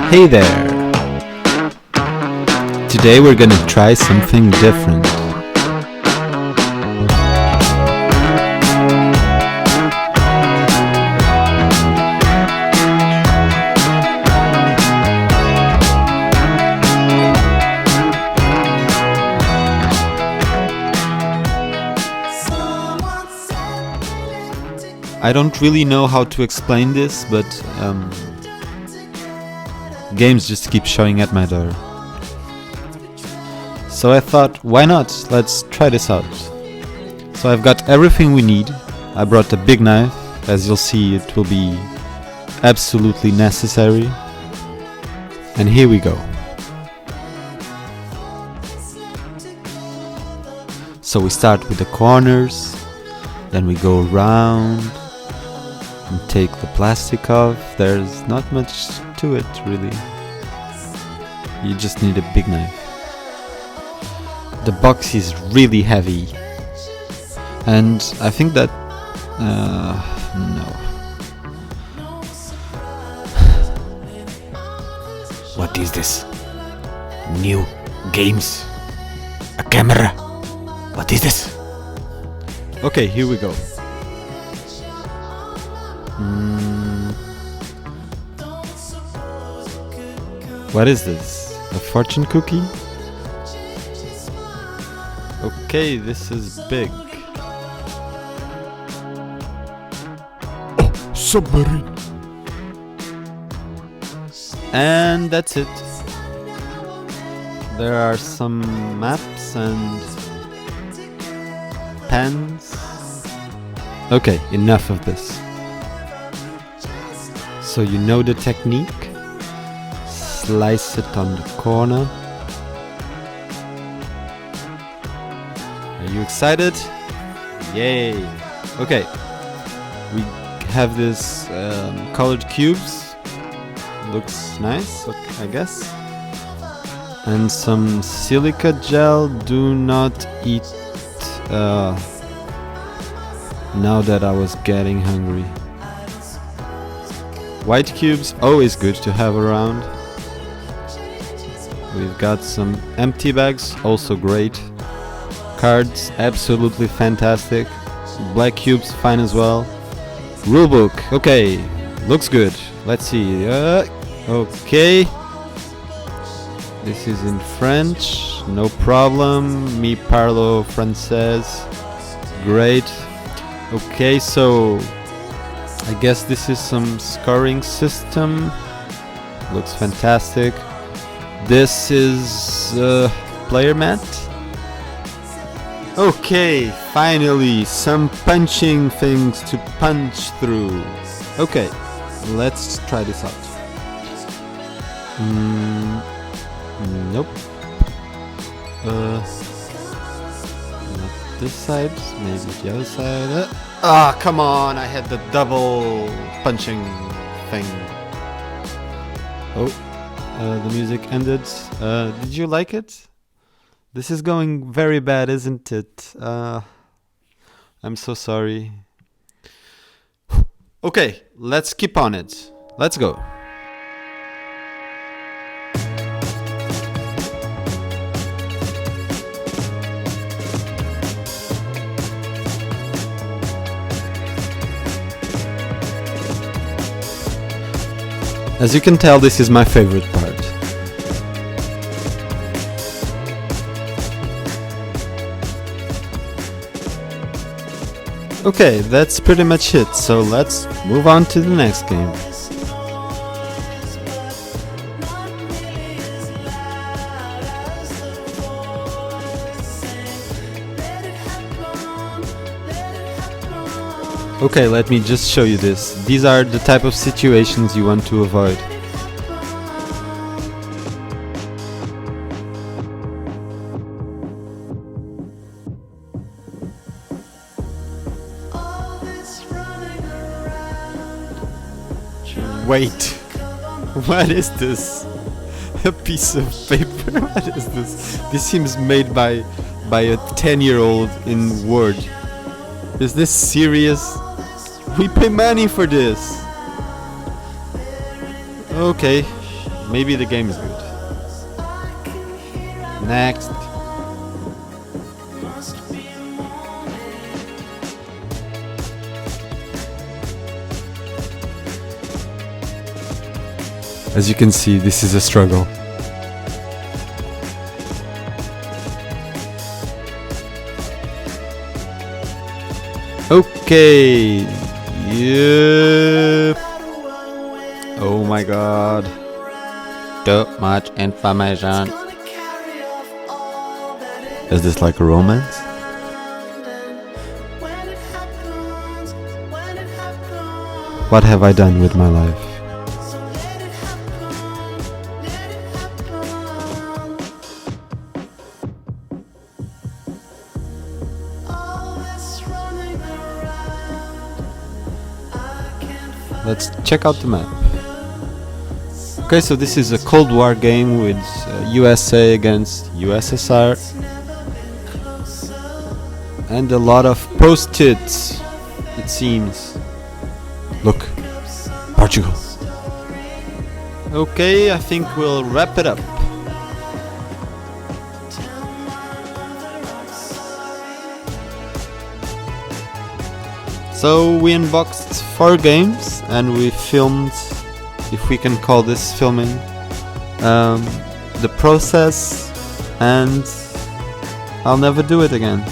Hey there! Today we're gonna try something different. I don't really know how to explain this, but games just keep showing at my door. So I thought, why not? Let's try this out. So I've got everything we need. I brought a big knife. As you'll see, it will be absolutely necessary. And here we go. So we start with the corners, then we go around and take the plastic off. There's not much to it really. You just need a big knife. The box is really heavy, and I think that no. What is this? New games? A camera? What is this? Okay, here we go. What is this? A fortune cookie? Okay, this is big. Oh, submarine. And that's it. There are some maps and pens. Okay, enough of this. So you know the technique. Slice it on the corner. Are you excited? Yay! Okay, we have this colored cubes. Looks nice, okay, I guess. And some silica gel. Do not eat now that I was getting hungry. White cubes, always good to have around. We've got some empty bags, also great. Cards, absolutely fantastic. Black cubes, fine as well. Rulebook, okay, looks good. Let's see. Okay. This is in French, no problem. Mi parlo francés. Great. Okay, so I guess this is some scoring system. Looks fantastic. This is player mat. Okay, finally some punching things to punch through. Okay, let's try this out. Nope. Not this side, maybe the other side. Come on, I had the double punching thing. Oh, the music ended. Did you like it? This is going very bad, isn't it? I'm so sorry. Okay, let's keep on it. Let's go. As you can tell, this is my favorite part. Okay, that's pretty much it, so let's move on to the next game. Okay, let me just show you this. These are the type of situations you want to avoid. Wait, what is this? A piece of paper? What is this? This seems made by a 10-year-old in Word. Is this serious? We pay money for this. Okay, maybe the game is good. Next. As you can see, this is a struggle. Okay. Yep. Oh my god. Too much information. Is this like a romance? What have I done with my life? Let's check out the map. Okay, so this is a Cold War game with USA against USSR. And a lot of post-its, it seems. Look, Portugal. Okay, I think we'll wrap it up. So we unboxed 4 games and we filmed, if we can call this filming, the process, and I'll never do it again.